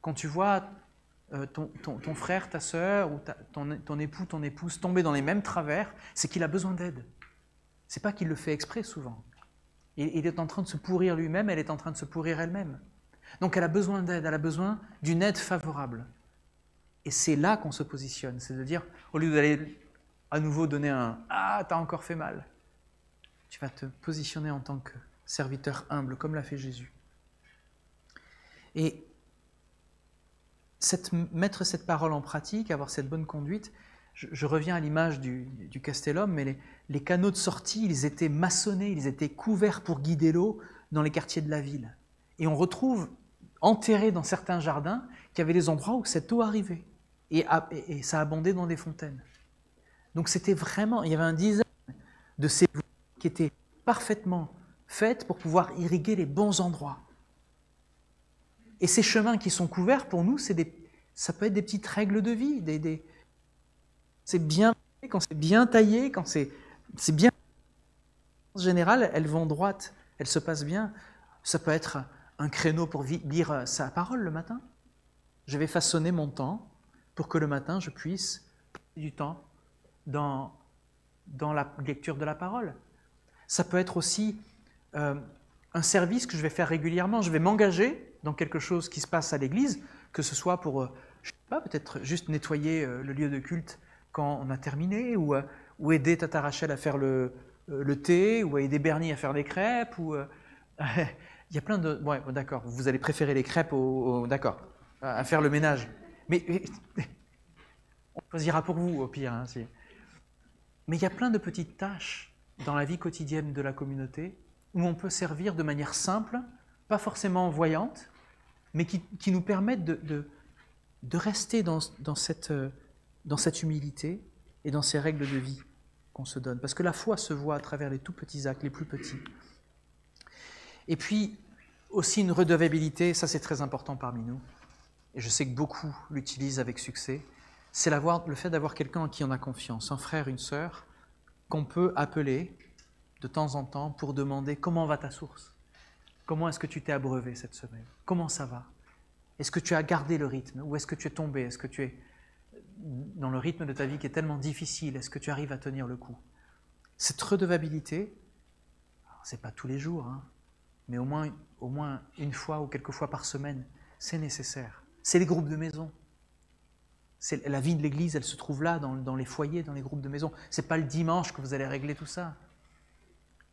Quand tu vois ton frère, ta sœur, ou ton époux, ton épouse tomber dans les mêmes travers, c'est qu'il a besoin d'aide. C'est pas qu'il le fait exprès souvent. Il est en train de se pourrir lui-même, elle est en train de se pourrir elle-même. Donc elle a besoin d'aide, elle a besoin d'une aide favorable. Et c'est là qu'on se positionne, c'est de dire, au lieu d'aller à nouveau donner un « Ah, t'as encore fait mal », tu vas te positionner en tant que serviteur humble, comme l'a fait Jésus. Et mettre cette parole en pratique, avoir cette bonne conduite, je reviens à l'image du Castellum, mais les canaux de sortie, ils étaient maçonnés, ils étaient couverts pour guider l'eau dans les quartiers de la ville. Et on retrouve enterrés dans certains jardins qu'il y avait des endroits où cette eau arrivait. Et ça abondait dans des fontaines. Donc c'était vraiment, il y avait un design de ces voies qui étaient parfaitement faites pour pouvoir irriguer les bons endroits. Et ces chemins qui sont couverts, pour nous, ça peut être des petites règles de vie. C'est bien, quand c'est bien taillé, quand c'est bien. En général, elles vont droites, elles se passent bien. Ça peut être un créneau pour lire sa parole le matin. Je vais façonner mon temps pour que le matin, je puisse passer du temps dans la lecture de la parole. Ça peut être aussi un service que je vais faire régulièrement. Je vais m'engager dans quelque chose qui se passe à l'église, que ce soit pour, je sais pas, peut-être juste nettoyer le lieu de culte quand on a terminé, ou aider Tata Rachel à faire le thé, ou aider Bernie à faire les crêpes, ou... il y a plein de... Ouais, d'accord, vous allez préférer les crêpes d'accord, à faire le ménage. Mais on choisira pour vous, au pire. Hein, mais il y a plein de petites tâches dans la vie quotidienne de la communauté où on peut servir de manière simple, pas forcément voyante, mais qui nous permettent de rester dans cette humilité et dans ces règles de vie qu'on se donne. Parce que la foi se voit à travers les tout petits actes, les plus petits. Et puis, aussi une redevabilité, ça c'est très important parmi nous, et je sais que beaucoup l'utilisent avec succès, c'est le fait d'avoir quelqu'un en qui on a confiance, un frère, une sœur, qu'on peut appeler de temps en temps pour demander comment va ta source, comment est-ce que tu t'es abreuvé cette semaine, comment ça va, est-ce que tu as gardé le rythme, ou est-ce que tu es tombé, est-ce que tu es dans le rythme de ta vie qui est tellement difficile, est-ce que tu arrives à tenir le coup. Cette redevabilité, c'est pas tous les jours, hein, mais au moins une fois ou quelques fois par semaine, c'est nécessaire. C'est les groupes de maison. La vie de l'Église, elle se trouve là, dans les foyers, dans les groupes de maison. Ce n'est pas le dimanche que vous allez régler tout ça.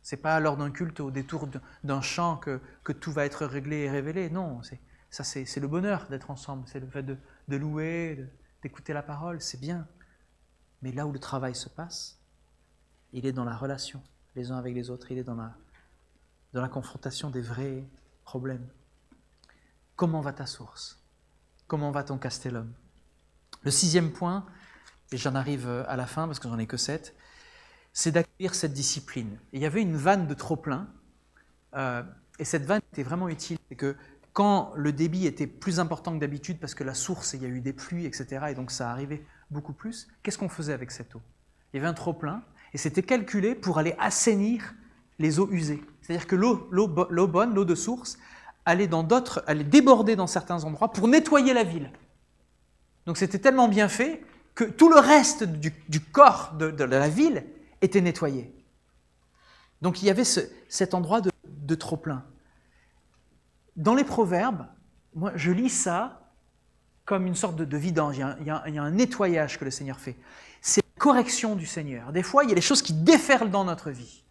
Ce n'est pas lors d'un culte, au détour d'un chant, que tout va être réglé et révélé. Non, c'est le bonheur d'être ensemble. C'est le fait de louer, d'écouter la parole, c'est bien. Mais là où le travail se passe, il est dans la relation, les uns avec les autres. Il est dans la confrontation des vrais problèmes. Comment va ta source? Comment va ton castellum? Le 6e point, et j'en arrive à la fin parce que j'en ai que 7, c'est d'accueillir cette discipline. Et il y avait une vanne de trop-plein, et cette vanne était vraiment utile. C'est que quand le débit était plus important que d'habitude, parce que la source, il y a eu des pluies, etc., et donc ça arrivait beaucoup plus, qu'est-ce qu'on faisait avec cette eau? Il y avait un trop-plein, et c'était calculé pour aller assainir les eaux usées. C'est-à-dire que l'eau bonne, l'eau de source, allait déborder dans certains endroits pour nettoyer la ville. Donc c'était tellement bien fait que tout le reste du corps de la ville était nettoyé. Donc il y avait cet endroit de trop-plein. Dans les Proverbes, moi je lis ça comme une sorte de vidange. Il y a un nettoyage que le Seigneur fait. C'est la correction du Seigneur. Des fois, il y a des choses qui déferlent dans notre vie.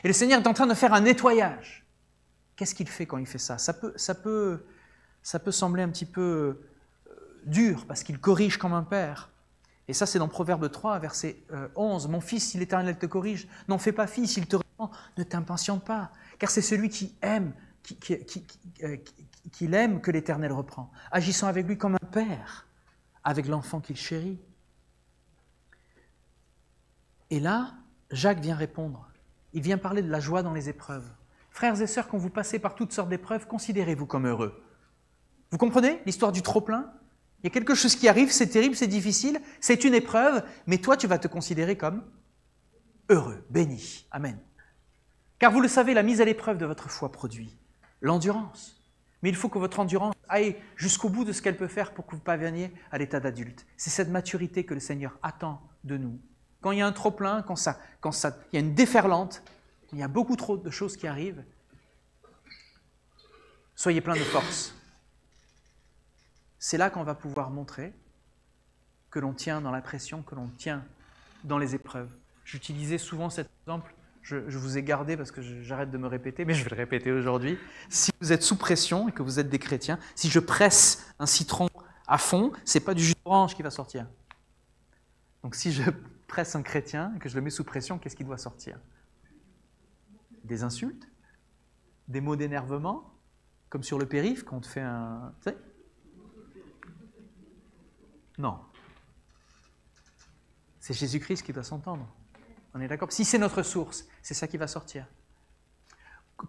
Et le Seigneur est en train de faire un nettoyage. Qu'est-ce qu'il fait quand il fait ça? Ça peut sembler un petit peu dur, parce qu'il corrige comme un père. Et ça, c'est dans Proverbe 3, verset 11. « Mon fils, si l'Éternel te corrige, n'en fais pas fi, s'il te reprend, ne t'impatiente pas. Car c'est celui qui aime, qu'il aime que l'Éternel reprend, agissant avec lui comme un père, avec l'enfant qu'il chérit. » Et là, Jacques vient répondre. Il vient parler de la joie dans les épreuves. Frères et sœurs, quand vous passez par toutes sortes d'épreuves, considérez-vous comme heureux. Vous comprenez l'histoire du trop-plein? Il y a quelque chose qui arrive, c'est terrible, c'est difficile, c'est une épreuve, mais toi, tu vas te considérer comme heureux, béni. Amen. Car vous le savez, la mise à l'épreuve de votre foi produit l'endurance. Mais il faut que votre endurance aille jusqu'au bout de ce qu'elle peut faire pour que vous parveniez à l'état d'adulte. C'est cette maturité que le Seigneur attend de nous. Quand il y a un trop-plein, quand il y a une déferlante, il y a beaucoup trop de choses qui arrivent, soyez pleins de force. C'est là qu'on va pouvoir montrer que l'on tient dans la pression, que l'on tient dans les épreuves. J'utilisais souvent cet exemple, je vous ai gardé parce que j'arrête de me répéter, mais je vais le répéter aujourd'hui. Si vous êtes sous pression et que vous êtes des chrétiens, si je presse un citron à fond, ce n'est pas du jus d'orange qui va sortir. Donc si je presse un chrétien et que je le mets sous pression, qu'est-ce qui doit sortir? Des insultes, des mots d'énervement, comme sur le périph' quand on te fait un... Tu sais? Non. C'est Jésus-Christ qui doit s'entendre. On est d'accord? Si c'est notre source, c'est ça qui va sortir.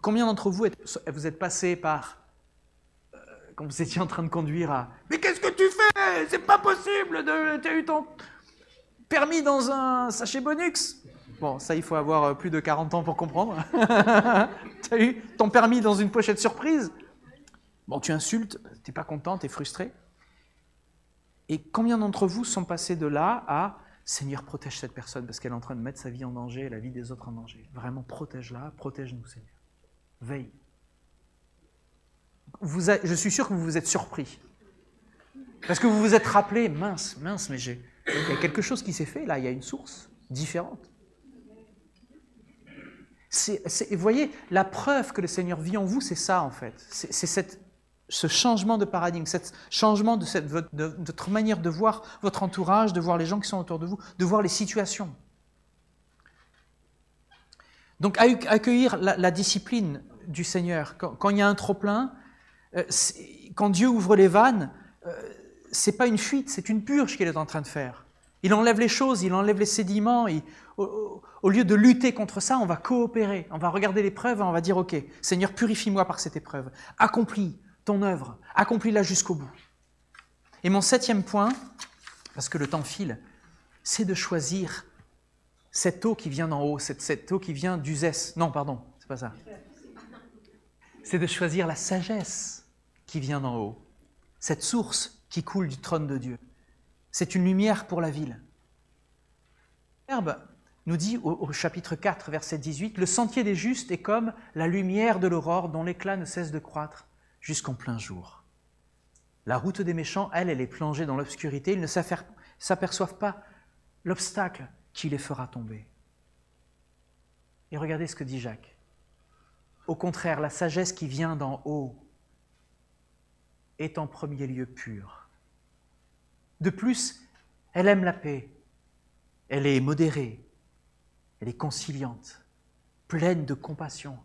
Combien d'entre vous êtes passés par, quand vous étiez en train de conduire à « Mais qu'est-ce que tu fais? C'est pas possible! Tu as eu ton permis dans un sachet Bonux! Bon, ça, il faut avoir plus de 40 ans pour comprendre. Tu as eu ton permis dans une pochette surprise. Bon, tu insultes, tu n'es pas content, tu es frustré. Et combien d'entre vous sont passés de là à « Seigneur, protège cette personne parce qu'elle est en train de mettre sa vie en danger et la vie des autres en danger. Vraiment, protège-la, protège-nous, Seigneur. Veille. » Je suis sûr que vous vous êtes surpris. Parce que vous vous êtes rappelé, mince, mais il y a quelque chose qui s'est fait là, il y a une source différente. Vous voyez, la preuve que le Seigneur vit en vous, c'est ça en fait. C'est ce changement de paradigme, ce changement de votre manière de voir votre entourage, de voir les gens qui sont autour de vous, de voir les situations. Donc accueillir la discipline du Seigneur. Quand il y a un trop-plein, quand Dieu ouvre les vannes, ce n'est pas une fuite, c'est une purge qu'il est en train de faire. Il enlève les choses, il enlève les sédiments. Au lieu de lutter contre ça, on va coopérer. On va regarder l'épreuve et on va dire « Ok, Seigneur, purifie-moi par cette épreuve. Accomplis ton œuvre, accomplis-la jusqu'au bout. » Et mon 7e point, parce que le temps file, c'est de choisir cette eau qui vient d'en haut, cette eau qui vient d'Uzès. Non, pardon, c'est pas ça. C'est de choisir la sagesse qui vient d'en haut, cette source qui coule du trône de Dieu. C'est une lumière pour la ville. Le Verbe nous dit au chapitre 4, verset 18, « Le sentier des justes est comme la lumière de l'aurore dont l'éclat ne cesse de croître jusqu'en plein jour. La route des méchants, elle est plongée dans l'obscurité. Ils ne s'aperçoivent pas l'obstacle qui les fera tomber. » Et regardez ce que dit Jacques. Au contraire, la sagesse qui vient d'en haut est en premier lieu pure. De plus, elle aime la paix, elle est modérée, elle est conciliante, pleine de compassion.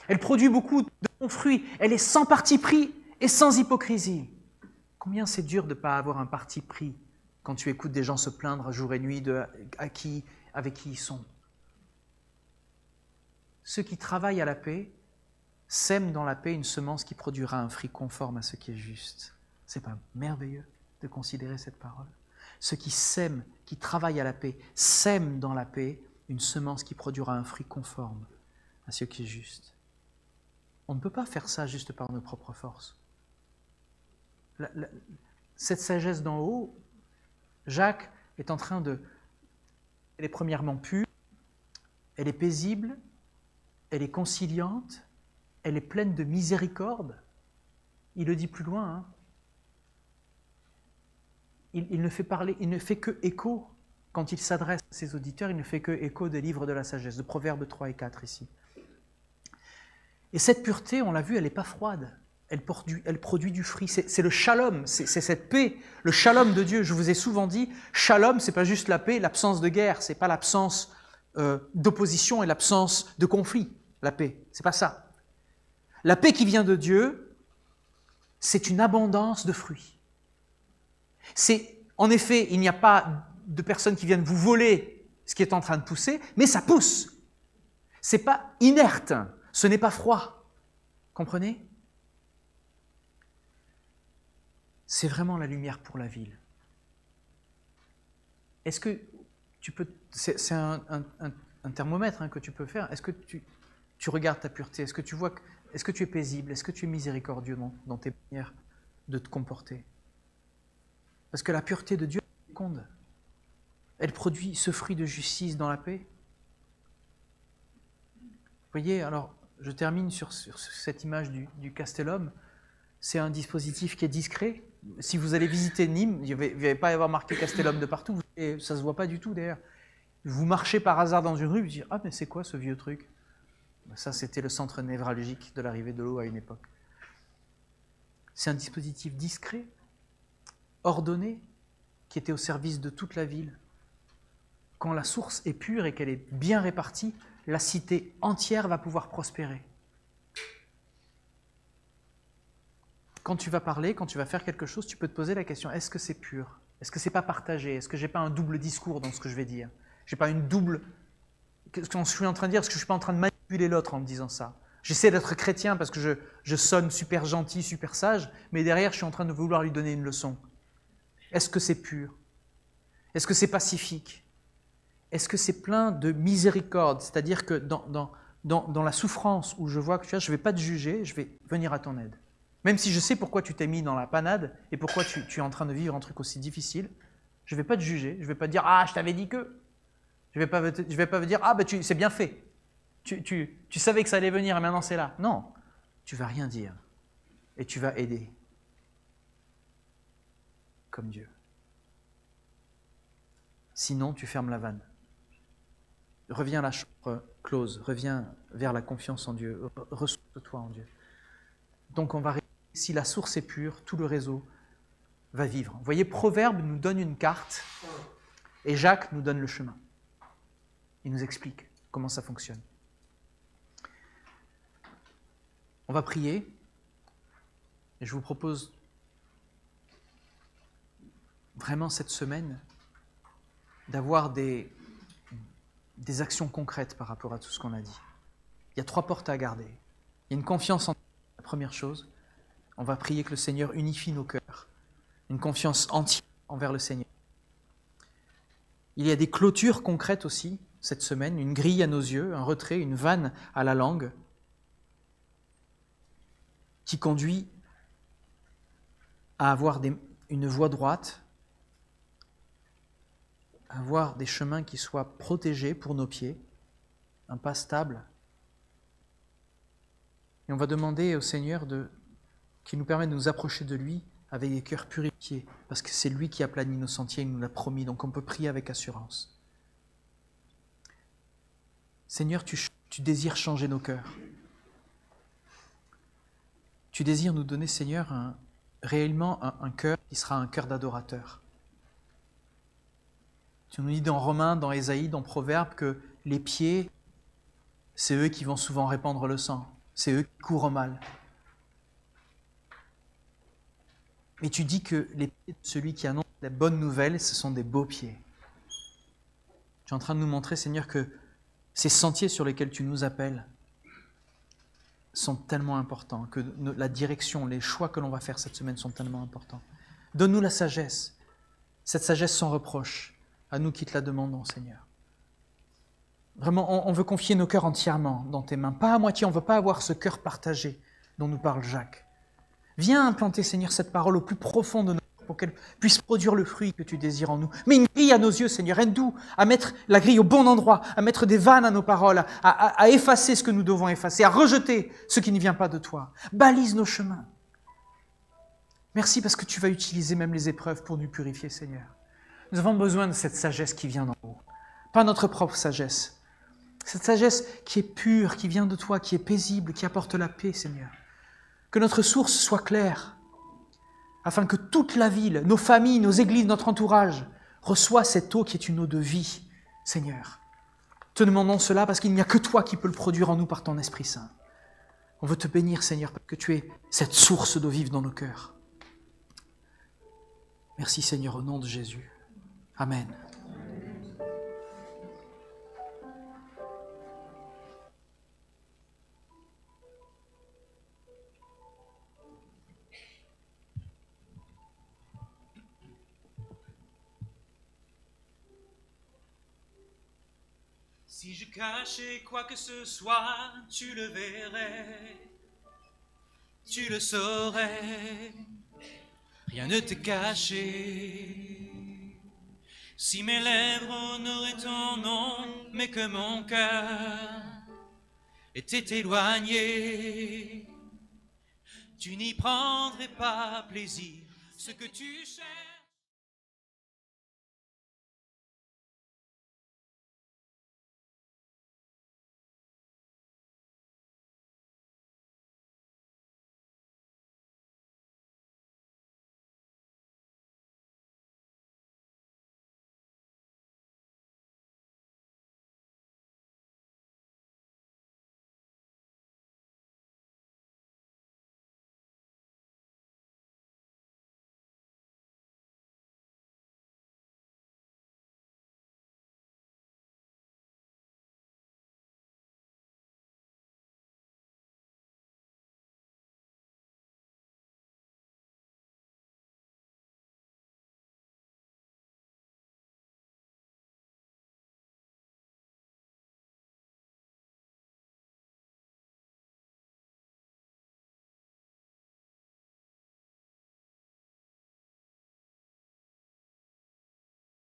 Elle produit beaucoup de bons fruits, elle est sans parti pris et sans hypocrisie. Combien c'est dur de ne pas avoir un parti pris quand tu écoutes des gens se plaindre jour et nuit avec qui ils sont. Ceux qui travaillent à la paix sèment dans la paix une semence qui produira un fruit conforme à ce qui est juste. C'est pas merveilleux de considérer cette parole? Ceux qui sèment, qui travaillent à la paix, sèment dans la paix une semence qui produira un fruit conforme à ce qui est juste. On ne peut pas faire ça juste par nos propres forces. Cette sagesse d'en haut, Jacques est en train de... Elle est premièrement pure, elle est paisible, elle est conciliante, elle est pleine de miséricorde. Il le dit plus loin, hein. Il ne fait que écho, quand il s'adresse à ses auditeurs, il ne fait que écho des livres de la sagesse, de Proverbes 3 et 4 ici. Et cette pureté, on l'a vu, elle n'est pas froide, elle produit du fruit, c'est le shalom, c'est cette paix, le shalom de Dieu. Je vous ai souvent dit, shalom, ce n'est pas juste la paix, l'absence de guerre, ce n'est pas l'absence d'opposition et l'absence de conflit, la paix, ce n'est pas ça. La paix qui vient de Dieu, c'est une abondance de fruits. En effet, il n'y a pas de personnes qui viennent vous voler ce qui est en train de pousser, mais ça pousse. Ce n'est pas inerte, ce n'est pas froid. Comprenez? C'est vraiment la lumière pour la ville. Est-ce que tu peux... C'est un thermomètre que tu peux faire. Est-ce que tu regardes ta pureté? Est-ce que tu vois... Est-ce que tu es paisible? Est-ce que tu es miséricordieux dans tes manières de te comporter? Parce que la pureté de Dieu est féconde. Elle produit ce fruit de justice dans la paix. Vous voyez, alors, je termine sur cette image du Castellum. C'est un dispositif qui est discret. Si vous allez visiter Nîmes, il ne va pas y avoir marqué Castellum de partout, et ça ne se voit pas du tout d'ailleurs. Vous marchez par hasard dans une rue, vous dites « Ah, mais c'est quoi ce vieux truc ?» Ça, c'était le centre névralgique de l'arrivée de l'eau à une époque. C'est un dispositif discret, ordonné, qui était au service de toute la ville. Quand la source est pure et qu'elle est bien répartie, la cité entière va pouvoir prospérer. Quand tu vas parler, quand tu vas faire quelque chose, tu peux te poser la question, est-ce que c'est pur? Est-ce que c'est pas partagé? Est-ce que j'ai pas un double discours dans ce que je vais dire? J'ai pas une double... Qu'est-ce que je suis en train de dire? Est-ce que je suis pas en train de manipuler l'autre en me disant ça? J'essaie d'être chrétien parce que je sonne super gentil, super sage, mais derrière, je suis en train de vouloir lui donner une leçon. Est-ce que c'est pur? Est-ce que c'est pacifique? est-ce que c'est plein de miséricorde? C'est-à-dire que dans la souffrance où je vois que tu as, je ne vais pas te juger, je vais venir à ton aide. Même si je sais pourquoi tu t'es mis dans la panade et pourquoi tu es en train de vivre un truc aussi difficile, je ne vais pas te juger, je ne vais pas te dire « Ah, je t'avais dit que… » Je ne vais pas te dire « Ah, ben c'est bien fait. Tu savais que ça allait venir et maintenant c'est là. » Non, tu ne vas rien dire et tu vas aider comme Dieu. Sinon, tu fermes la vanne. Reviens à la chambre close, reviens vers la confiance en Dieu, ressource-toi en Dieu. Donc on va réaliser, si la source est pure, tout le réseau va vivre. Vous voyez, Proverbe nous donne une carte et Jacques nous donne le chemin. Il nous explique comment ça fonctionne. On va prier et je vous propose vraiment cette semaine d'avoir des actions concrètes par rapport à tout ce qu'on a dit. Il y a 3 portes à garder. Il y a une confiance en la première chose. On va prier que le Seigneur unifie nos cœurs. Une confiance entière envers le Seigneur. Il y a des clôtures concrètes aussi cette semaine, une grille à nos yeux, un retrait, une vanne à la langue qui conduit à avoir une voie droite, à avoir des chemins qui soient protégés pour nos pieds, un pas stable. Et on va demander au Seigneur qu'il nous permette de nous approcher de lui avec des cœurs purifiés, parce que c'est lui qui a plani nos sentiers, il nous l'a promis, donc on peut prier avec assurance. Seigneur, tu désires changer nos cœurs. Tu désires nous donner, Seigneur, réellement un cœur qui sera un cœur d'adorateur. Tu nous dis dans Romains, dans Ésaïe, dans Proverbes, que les pieds, c'est eux qui vont souvent répandre le sang. C'est eux qui courent au mal. Mais tu dis que les pieds de celui qui annonce la bonne nouvelle, ce sont des beaux pieds. Tu es en train de nous montrer, Seigneur, que ces sentiers sur lesquels tu nous appelles sont tellement importants, que la direction, les choix que l'on va faire cette semaine sont tellement importants. Donne-nous la sagesse, cette sagesse sans reproche, à nous qui te la demandons, Seigneur. Vraiment, on veut confier nos cœurs entièrement dans tes mains, pas à moitié, on ne veut pas avoir ce cœur partagé dont nous parle Jacques. Viens implanter, Seigneur, cette parole au plus profond de nos cœurs pour qu'elle puisse produire le fruit que tu désires en nous. Mets une grille à nos yeux, Seigneur, aide-nous à mettre la grille au bon endroit, à mettre des vannes à nos paroles, à effacer ce que nous devons effacer, à rejeter ce qui ne vient pas de toi. Balise nos chemins. Merci parce que tu vas utiliser même les épreuves pour nous purifier, Seigneur. Nous avons besoin de cette sagesse qui vient d'en haut, pas notre propre sagesse. Cette sagesse qui est pure, qui vient de toi, qui est paisible, qui apporte la paix, Seigneur. Que notre source soit claire, afin que toute la ville, nos familles, nos églises, notre entourage, reçoit cette eau qui est une eau de vie, Seigneur. Te demandons cela parce qu'il n'y a que toi qui peux le produire en nous par ton Esprit Saint. On veut te bénir, Seigneur, parce que tu es cette source d'eau vive dans nos cœurs. Merci, Seigneur, au nom de Jésus. Amen. Si je cachais quoi que ce soit, tu le verrais, tu le saurais, rien ne t'est caché. Si mes lèvres honoraient ton nom, mais que mon cœur était éloigné, tu n'y prendrais pas plaisir. Ce que tu cherches